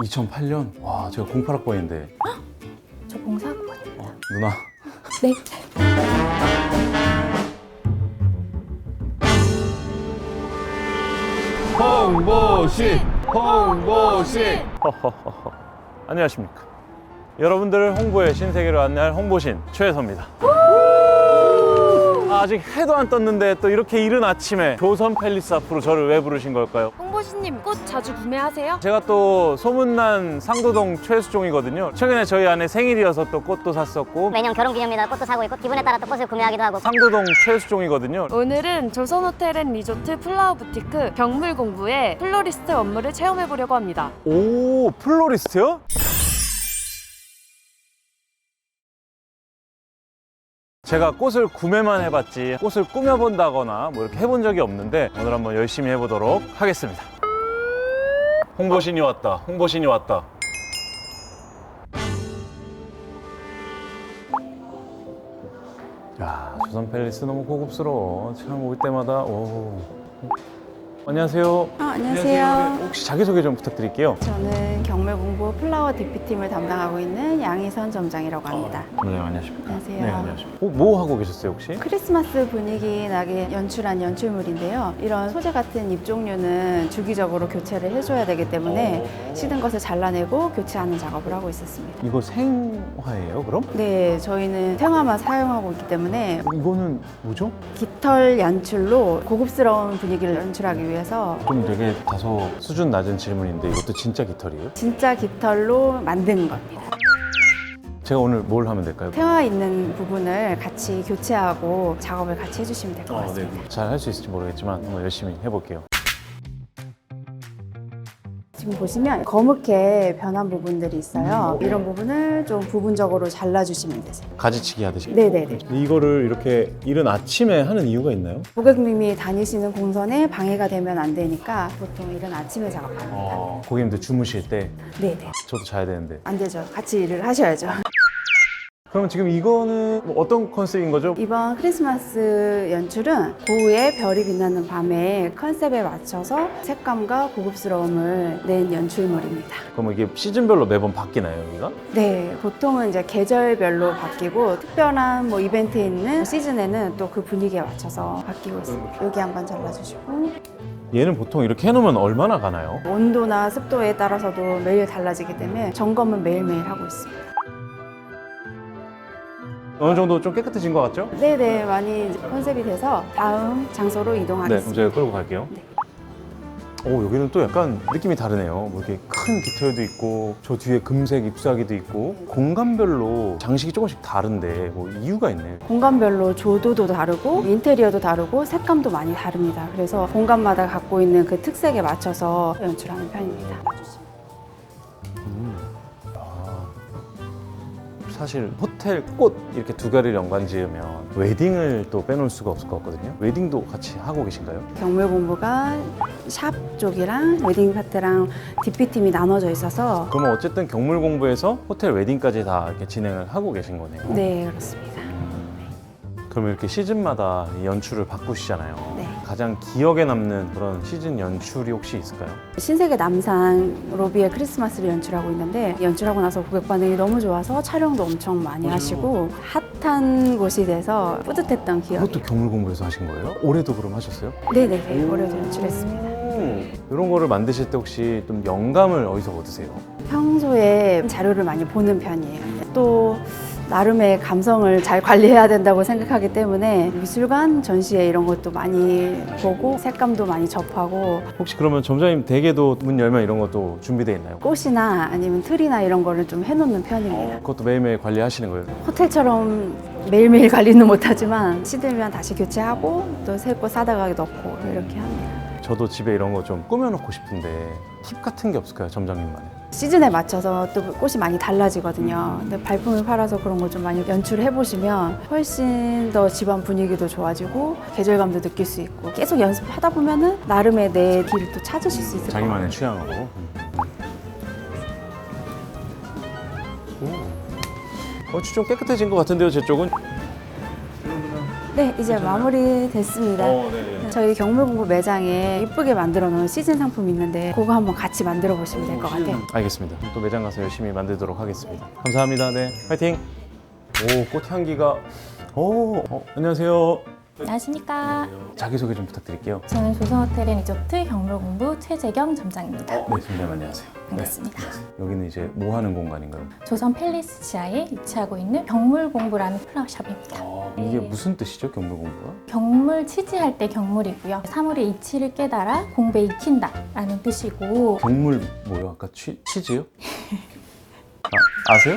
2008년? 와, 제가 08학번인데. 저 04학번입니다. 누나. 네. 홍보신! 허허허허. 안녕하십니까. 여러분들을 홍보의 신세계로 안내할 홍보신 최혜서입니다. 아직 해도 안 떴는데 또 이렇게 이른 아침에 조선 팰리스 앞으로 저를 왜 부르신 걸까요? 홍보신님 꽃 자주 구매하세요? 제가 또 소문난 상도동 최수종이거든요. 최근에 저희 아내 생일이어서 또 꽃도 샀었고, 매년 결혼기념일마다 꽃도 사고 있고 기분에 따라 또 꽃을 구매하기도 하고. 상도동 최수종이거든요. 오늘은 조선호텔앤리조트 플라워부티크 경물공부의 플로리스트 업무를 체험해보려고 합니다. 오, 플로리스트요? 제가 꽃을 구매만 해봤지 꽃을 꾸며본다거나 뭐 이렇게 해본 적이 없는데 오늘 한번 열심히 해보도록 하겠습니다. 홍보신이 왔다. 홍보신이 왔다. 야, 조선 팰리스 너무 고급스러워. 참 올 때마다. 오. 안녕하세요. 안녕하세요. 혹시 자기소개 좀 부탁드릴게요. 저는 경물공부 플라워 DP팀을 담당하고 있는 양희선 점장이라고 합니다. 네, 안녕하십니까. 안녕하세요. 네, 안녕하십니까. 뭐 하고 계셨어요, 혹시? 크리스마스 분위기 나게 연출한 연출물인데요. 이런 소재 같은 잎 종류는 주기적으로 교체를 해줘야 되기 때문에 시든 것을 잘라내고 교체하는 작업을 하고 있었습니다. 이거 생화예요, 그럼? 네, 저희는 생화만 사용하고 있기 때문에 이거는 뭐죠? 깃털 연출로 고급스러운 분위기를 연출하기 위해서 좀 되게 다소 수준 낮은 질문인데 이것도 진짜 깃털이에요? 진짜 깃털로 만든 겁니다. 제가 오늘 뭘 하면 될까요? 생화 있는 부분을 같이 교체하고 작업을 같이 해주시면 될 것 같습니다. 잘 할 수 있을지 모르겠지만 한번 열심히 해볼게요. 지금 보시면 거뭇게 변한 부분들이 있어요. 이런 부분을 좀 부분적으로 잘라주시면 되세요. 가지치기 하듯이. 네네네. 이거를 이렇게 이른 아침에 하는 이유가 있나요? 고객님이 다니시는 공선에 방해가 되면 안 되니까 보통 이런 아침에 작업합니다. 고객님들 주무실 때 네네. 저도 자야 되는데. 안 되죠. 같이 일을 하셔야죠. 그럼 지금 이거는 뭐 어떤 컨셉인 거죠? 이번 크리스마스 연출은 고우의 별이 빛나는 밤의 컨셉에 맞춰서 색감과 고급스러움을 낸 연출물입니다. 그럼 이게 시즌별로 매번 바뀌나요, 여기가? 네, 보통은 이제 계절별로 바뀌고 특별한 뭐 이벤트 있는 시즌에는 또 그 분위기에 맞춰서 바뀌고 있습니다. 여기 한번 잘라주시고 얘는 보통 이렇게 해놓으면 얼마나 가나요? 온도나 습도에 따라서도 매일 달라지기 때문에 점검은 매일매일 하고 있습니다. 어느 정도 좀 깨끗해진 것 같죠? 네네, 많이 이제 컨셉이 돼서 다음 장소로 네, 이동하겠습니다. 그럼 제가 끌고 갈게요. 네. 오, 여기는 또 약간 느낌이 다르네요. 뭐 이렇게 큰 깃털도 있고 저 뒤에 금색 잎사귀도 있고 공간별로 장식이 조금씩 다른데 뭐 이유가 있네. 공간별로 조도도 다르고 인테리어도 다르고 색감도 많이 다릅니다. 그래서 공간마다 갖고 있는 그 특색에 맞춰서 연출하는 편입니다. 사실 호텔 꽃 이렇게 두 가지를 연관 지으면 웨딩을 또 빼놓을 수가 없을 것 같거든요. 웨딩도 같이 하고 계신가요? 경물공부가 샵 쪽이랑 웨딩 파트랑 DP팀이 나눠져 있어서 그러면 어쨌든 경물 공부에서 호텔 웨딩까지 다 이렇게 진행을 하고 계신 거네요. 네, 그렇습니다. 그럼 이렇게 시즌마다 이 연출을 바꾸시잖아요. 네. 가장 기억에 남는 그런 시즌 연출이 혹시 있을까요? 신세계 남산 로비에 크리스마스를 연출하고 있는데 연출하고 나서 고객 반응이 너무 좋아서 촬영도 엄청 많이 하시고 핫한 곳이 돼서 뿌듯했던 기억이. 그것도 경물 공부에서 하신 거예요? 올해도 그럼 하셨어요? 네네, 올해도 연출했습니다. 이런 거를 만드실 때 혹시 좀 영감을 어디서 얻으세요? 평소에 자료를 많이 보는 편이에요. 또 나름의 감성을 잘 관리해야 된다고 생각하기 때문에 미술관 전시회 이런 것도 많이 보고 색감도 많이 접하고 혹시 그러면 점장님 댁에도 문 열면 이런 것도 준비되어 있나요? 꽃이나 아니면 틀이나 이런 거를 좀 해놓는 편입니다. 그것도 매일매일 관리하시는 거예요? 호텔처럼 매일매일 관리는 못하지만 시들면 다시 교체하고 또 새 꽃 사다가 넣고 이렇게 합니다. 저도 집에 이런 거 좀 꾸며놓고 싶은데 팁 같은 게 없을까요, 점장님만의? 시즌에 맞춰서 또 꽃이 많이 달라지거든요. 근데 발품을 팔아서 그런 걸 좀 많이 연출해 보시면 훨씬 더 집안 분위기도 좋아지고 계절감도 느낄 수 있고 계속 연습하다 보면은 나름의 내 길을 또 찾으실 수 있을 것 같아요. 자기만의 취향으로. 좀 깨끗해진 것 같은데요, 제 쪽은? 네, 이제 마무리 됐습니다. 네네. 저희 경물공부 매장에 이쁘게 만들어 놓은 시즌 상품이 있는데 그거 한번 같이 만들어 보시면 될 것 같아요. 알겠습니다. 또 매장 가서 열심히 만들도록 하겠습니다. 감사합니다. 네, 파이팅. 오, 꽃향기가. 오, 안녕하세요. 안녕하십니까. 자기소개 좀 부탁드릴게요. 저는 조선호텔 리조트 경물공부 최재경 점장입니다. 네, 선생님 안녕하세요. 반갑습니다. 네, 여기는 이제 뭐 하는 공간인가요? 조선 팰리스 지하에 위치하고 있는 경물공부라는 플라워샵입니다. 이게 무슨 뜻이죠, 경물공부가? 경물 치지할 때 경물이고요. 사물의 이치를 깨달아 공부에 익힌다라는 뜻이고 경물 뭐요? 아까 치즈요? 아세요?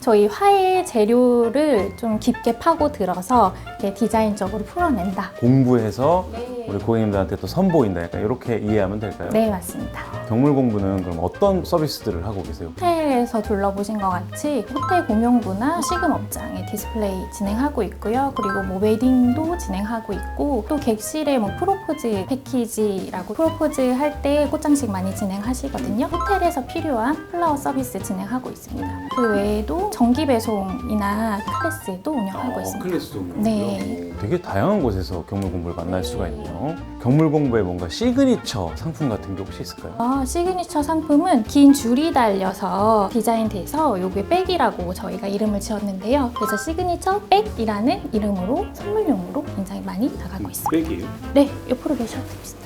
저희 화의 재료를 좀 깊게 파고 들어서 이렇게 디자인적으로 풀어낸다. 공부해서 네. 우리 고객님들한테 또 선보인다. 약간 이렇게 이해하면 될까요? 네, 맞습니다. 경물 공부는 그럼 어떤 서비스들을 하고 계세요? 호텔에서 둘러보신 것 같이 호텔 공용부나 식음업장에 디스플레이 진행하고 있고요. 그리고 뭐 웨딩도 진행하고 있고 또 객실에 뭐 프로포즈 패키지라고 프로포즈 할 때 꽃장식 많이 진행하시거든요. 호텔에서 필요한 플라워 서비스 진행하고 있습니다. 그 외에도 정기 배송이나 클래스도 운영하고 있습니다. 클래스도 네. 되게 다양한 곳에서 경물 공부를 만날 수가 있네요. 경물 공부에 뭔가 시그니처 상품 같은 게 혹시 있을까요? 시그니처 상품은 긴 줄이 달려서 디자인돼서 요게 백이라고 저희가 이름을 지었는데요. 그래서 시그니처 백이라는 이름으로 선물용으로 굉장히 많이 나가고 있습니다. 백이에요? 네, 옆으로 매셔도 됩니다.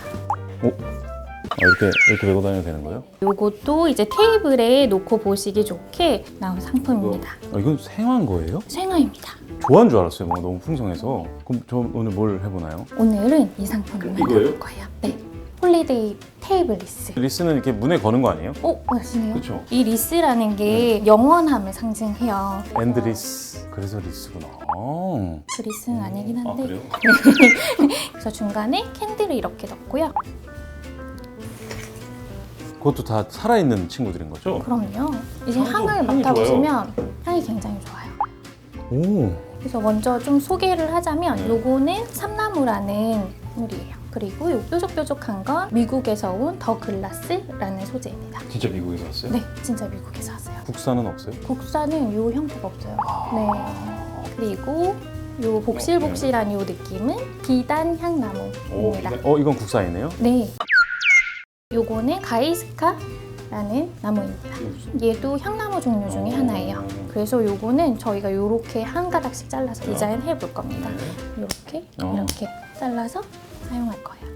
이렇게 메고 다녀도 되는 거예요? 요것도 이제 테이블에 놓고 보시기 좋게 나온 상품입니다. 이건 생화인 거예요? 생화입니다. 좋아하는 줄 알았어요. 뭔가 너무 풍성해서. 그럼 저 오늘 뭘 해보나요? 오늘은 이 상품을 만들어볼 거예요. 네, 홀리데이 테이블 리스. 리스는 이렇게 문에 거는 거 아니에요? 맞으네요. 그렇죠. 이 리스라는 게 영원함을 상징해요. 엔드리스. 그래서 리스구나. 그 리스는 아니긴 한데. 그래요? 그래서 중간에 캔들을 이렇게 넣고요. 그것도 다 살아있는 친구들인 거죠? 그럼요. 이제 향도 향을 향이 맡아보시면 향이 굉장히 좋아요. 오. 그래서 먼저 좀 소개를 하자면 요거는 삼나무라는 물이에요. 그리고 요 뾰족뾰족한 건 미국에서 온 더 글라스라는 소재입니다. 진짜 미국에서 왔어요? 네, 진짜 미국에서 왔어요. 국산은 없어요? 국산은 요 형태가 없어요. 네. 그리고 요 복실복실한 요 느낌은 비단 향나무입니다. 이건 국산이네요? 네. 요거는 가이스카라는 나무입니다. 얘도 향나무 종류 중에 하나예요. 그래서 요거는 저희가 요렇게 한 가닥씩 잘라서 디자인해 볼 겁니다. 요렇게 이렇게 잘라서 사용할 거예요.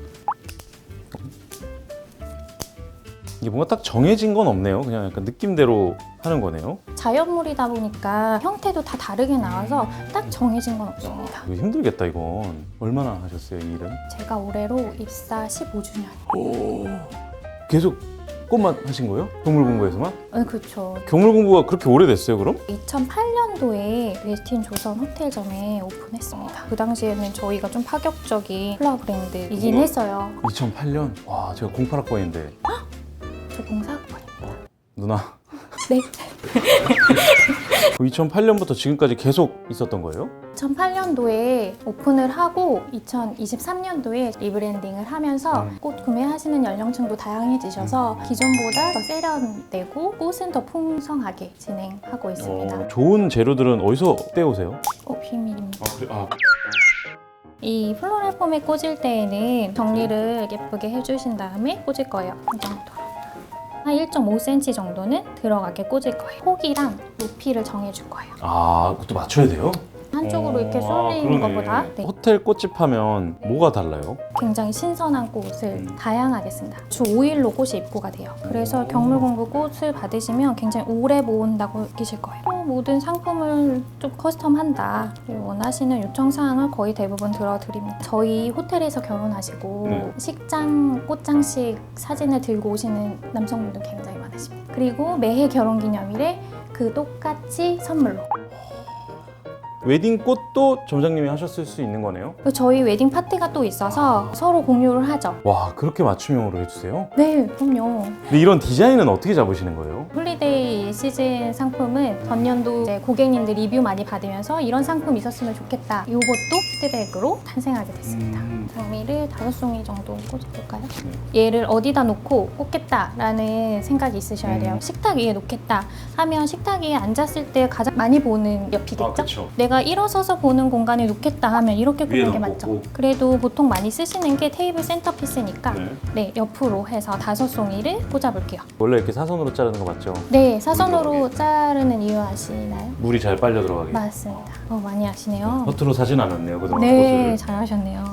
이게 뭔가 딱 정해진 건 없네요. 그냥 약간 느낌대로 하는 거네요. 자연물이다 보니까 형태도 다 다르게 나와서 딱 정해진 건 없습니다. 이거 힘들겠다 이건. 얼마나 하셨어요 이 일은? 제가 올해로 입사 15주년. 계속 꽃만 하신 거예요? 경물 공부에서만? 그렇죠. 경물 공부가 그렇게 오래됐어요 그럼? 2008년도에 웨스틴 조선 호텔점에 오픈했습니다. 그 당시에는 저희가 좀 파격적인 플라워 브랜드이긴 했어요. 2008년? 와 제가 08학번인데 저 공사학번입니다. 누나 네. 2008년부터 지금까지 계속 있었던 거예요? 2008년도에 오픈을 하고 2023년도에 리브랜딩을 하면서 꽃 구매하시는 연령층도 다양해지셔서 기존보다 더 세련되고 꽃은 더 풍성하게 진행하고 있습니다. 좋은 재료들은 어디서 떼오세요? 비밀입니다. 이 플로럴 폼에 꽂을 때에는 정리를 예쁘게 해주신 다음에 꽂을 거예요. 이 정도로. 한 1.5cm 정도는 들어가게 꽂을 거예요. 폭이랑 높이를 정해줄 거예요. 그것도 맞춰야 돼요? 한쪽으로 이렇게 쏠리는 것보다 호텔 꽃집 하면 뭐가 달라요? 굉장히 신선한 꽃을 다양하게 쓴다. 주 5일로 꽃이 입고가 돼요. 그래서 경물공부 꽃을 받으시면 굉장히 오래 모은다고 느끼실 거예요. 또 모든 상품을 좀 커스텀한다. 원하시는 요청사항을 거의 대부분 들어드립니다. 저희 호텔에서 결혼하시고 식장 꽃장식 사진을 들고 오시는 남성분들 굉장히 많으십니다. 그리고 매해 결혼기념일에 그 똑같이 선물로. 웨딩 꽃도 점장님이 하셨을 수 있는 거네요? 저희 웨딩 파티가 또 있어서 서로 공유를 하죠. 와 그렇게 맞춤형으로 해주세요? 네, 그럼요. 근데 이런 디자인은 어떻게 잡으시는 거예요? 홀리데이 이 시즌 상품은 전년도 이제 고객님들 리뷰 많이 받으면서 이런 상품 있었으면 좋겠다. 이것도 피드백으로 탄생하게 됐습니다. 장미를 5송이 정도 꽂아볼까요? 얘를 어디다 놓고 꽂겠다라는 생각이 있으셔야 돼요. 식탁 위에 놓겠다 하면 식탁 위에 앉았을 때 가장 많이 보는 옆이겠죠? 그쵸. 내가 일어서서 보는 공간에 놓겠다 하면 이렇게 꽂는 게 맞죠? 놓고. 그래도 보통 많이 쓰시는 게 테이블 센터피스니까 네. 네, 옆으로 해서 5송이를 꽂아볼게요. 원래 이렇게 사선으로 자르는 거 맞죠? 네, 사선으로 자르는 이유 아시나요? 물이 잘 빨려 들어가게. 맞습니다. 많이 아시네요. 허투루 사진 않았네요, 그동안 네, 꽃을. 잘하셨네요.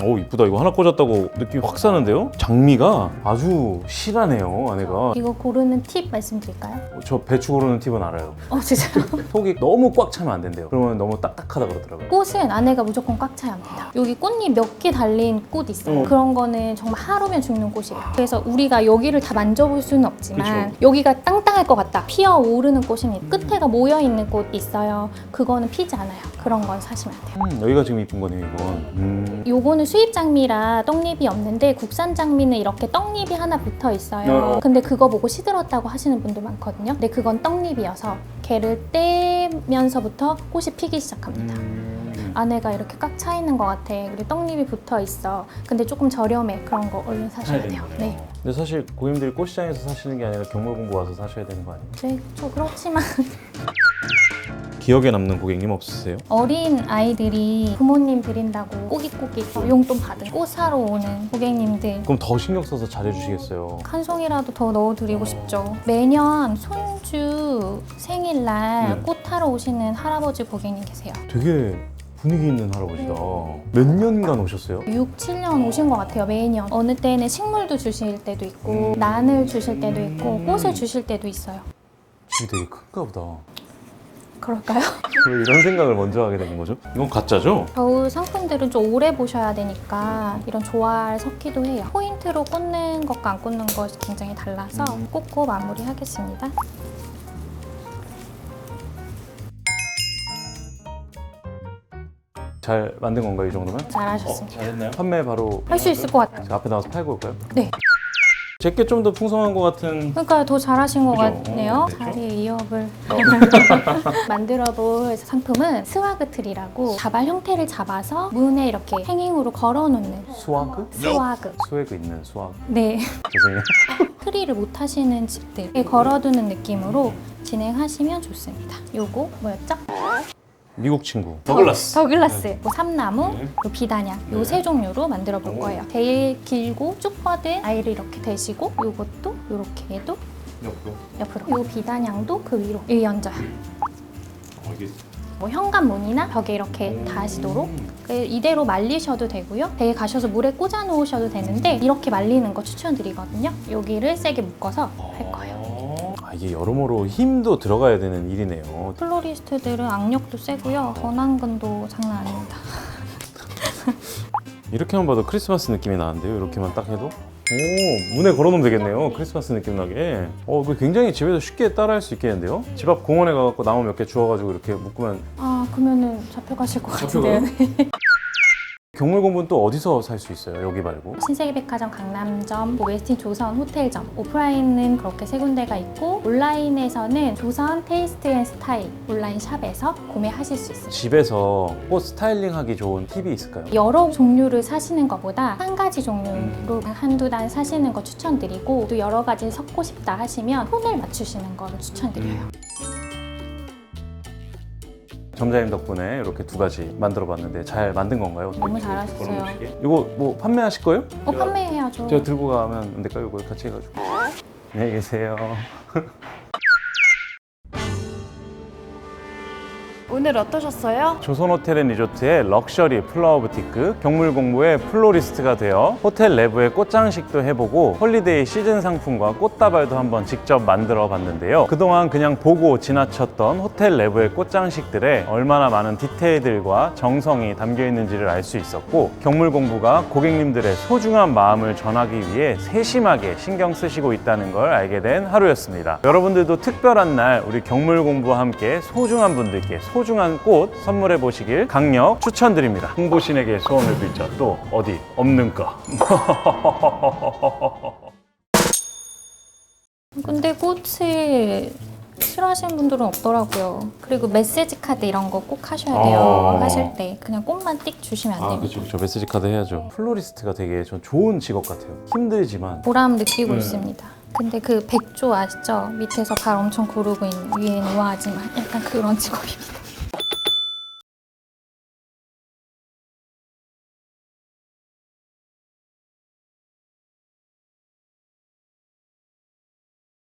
오, 이쁘다. 이거 하나 꽂았다고 느낌이 확 사는데요? 장미가 아주 실하네요, 안에가. 이거 고르는 팁 말씀드릴까요? 저 배추 고르는 팁은 알아요. 진짜요? 속이 너무 꽉 차면 안 된대요. 그러면 너무 딱딱하다 그러더라고요. 꽃은 안에가 무조건 꽉 차야 합니다. 여기 꽃잎 몇 개 달린 꽃 있어요. 그런 거는 정말 하루면 죽는 꽃이에요. 그래서 우리가 여기를 다 만져볼 수는 없지만 그쵸. 여기가 땅땅할 것 같다. 피어오르는 꽃이 끝에가 모여있는 꽃 있어요. 그거는 피지 않아요. 그런 건 사시면 안 돼요. 여기가 지금 이쁜 거네요, 이건. 요거는 수입 장미라 떡잎이 없는데 국산 장미는 이렇게 떡잎이 하나 붙어 있어요. 근데 그거 보고 시들었다고 하시는 분들 많거든요. 근데 그건 떡잎이어서 걔를 떼면서부터 꽃이 피기 시작합니다. 안에가 이렇게 꽉 차 있는 것 같아. 그리고 떡잎이 붙어 있어. 근데 조금 저렴해. 그런 거 얼른 사셔야 돼요. 네. 근데 사실 고객님들이 꽃시장에서 사시는 게 아니라 경물공부 와서 사셔야 되는 거 아니에요? 네, 그렇지만 기억에 남는 고객님 없으세요? 어린 아이들이 부모님 드린다고 꼬깃꼬깃 용돈 받은 꽃 사러 오는 고객님들 그럼 더 신경 써서 잘해주시겠어요? 한 송이라도 더 넣어드리고 싶죠. 매년 손주 생일날 꽃 타러 오시는 할아버지 고객님 계세요. 되게 분위기 있는 할아버지다. 몇 년간 오셨어요? 6, 7년 오신 것 같아요, 매년. 어느 때는 식물도 주실 때도 있고 난을 주실 때도 있고 꽃을 주실 때도 있어요. 집이 되게 큰가 보다. 그럴까요? 왜 이런 생각을 먼저 하게 된 거죠? 이건 가짜죠? 겨울 상품들은 좀 오래 보셔야 되니까 이런 조화를 섞기도 해요. 포인트로 꽂는 것과 안 꽂는 것이 굉장히 달라서 꽂고 마무리하겠습니다. 잘 만든 건가요, 이 정도면? 잘하셨습니다. 잘했나요? 판매 바로 할 수 있을 것 같아요. 제가 앞에 나와서 팔고 올까요? 네. 제게 좀 더 풍성한 것 같은. 그러니까 더 잘하신 것 그죠? 같네요. 그렇죠. 자리의 이업을 만들어볼 상품은 스와그틀이라고 자발 형태를 잡아서 문에 이렇게 행잉으로 걸어놓는 수화그? 스와그. 수액 있는 수화그. 네. 죄송해요. 트리를 못 하시는 집들에 걸어두는 느낌으로 진행하시면 좋습니다. 요거 뭐였죠? 미국 친구. 더글라스, 뭐 삼나무, 요 비단향 네. 요 세 종류로 만들어 볼 거예요. 제일 길고 쭉 뻗은 아이를 이렇게 대시고 요것도 이렇게 해도 옆으로 요 비단향도 그 위로 얹어요. 뭐 현관문이나 벽에 이렇게 닿으시도록 이대로 말리셔도 되고요. 댁에 가셔서 물에 꽂아 놓으셔도 되는데 이렇게 말리는 거 추천드리거든요. 여기를 세게 묶어서 할 거예요. 이게 여러모로 힘도 들어가야 되는 일이네요. 플로리스트들은 악력도 세고요. 전완근도 장난 아닙니다. 이렇게만 봐도 크리스마스 느낌이 나는데요. 이렇게만 딱 해도. 오, 문에 걸어놓으면 되겠네요. 크리스마스 느낌 나게. 이거 굉장히 집에서 쉽게 따라할 수 있겠는데요. 집 앞 공원에 가서 나무 몇 개 주워가지고 이렇게 묶으면. 그러면은 잡혀가실 것 같은데요. 네. 경물공부는 또 어디서 살 수 있어요? 여기 말고? 신세계백화점 강남점, 웨스틴 조선 호텔점, 오프라인은 그렇게 세 군데가 있고 온라인에서는 조선 테이스트 앤 스타일 온라인 샵에서 구매하실 수 있어요. 집에서 꽃 스타일링하기 좋은 팁이 있을까요? 여러 종류를 사시는 것보다 한 가지 종류로 한두 단 사시는 거 추천드리고 또 여러 가지 섞고 싶다 하시면 톤을 맞추시는 거를 추천드려요. 점자님 덕분에 이렇게 두 가지 만들어 봤는데 잘 만든 건가요? 너무 잘하셨어요. 이거 뭐 판매하실 거예요? 판매해야죠. 제가 들고 가면 안 될까요? 이거 같이 해가지고. 안녕히 계세요. 오늘 어떠셨어요? 조선호텔앤리조트의 럭셔리 플라워 부티크 경물공부의 플로리스트가 되어 호텔 내부의 꽃장식도 해보고 홀리데이 시즌 상품과 꽃다발도 한번 직접 만들어 봤는데요. 그동안 그냥 보고 지나쳤던 호텔 내부의 꽃장식들에 얼마나 많은 디테일들과 정성이 담겨 있는지를 알 수 있었고 경물공부가 고객님들의 소중한 마음을 전하기 위해 세심하게 신경 쓰시고 있다는 걸 알게 된 하루였습니다. 여러분들도 특별한 날 우리 경물공부와 함께 소중한 분들께 소중한 꽃 선물해 보시길 강력 추천드립니다. 홍보신에게 소원을 빌자. 또 어디 없는가? 근데 꽃을 싫어하시는 분들은 없더라고요. 그리고 메시지 카드 이런 거 꼭 하셔야 돼요. 하실 때 그냥 꽃만 띡 주시면 안 됩니다. 그렇죠. 메시지 카드 해야죠. 플로리스트가 되게 전 좋은 직업 같아요. 힘들지만 보람 느끼고 있습니다. 근데 그 백조 아시죠? 밑에서 발 엄청 구르고 있는 위에는 우아하지만 약간 그런 직업입니다.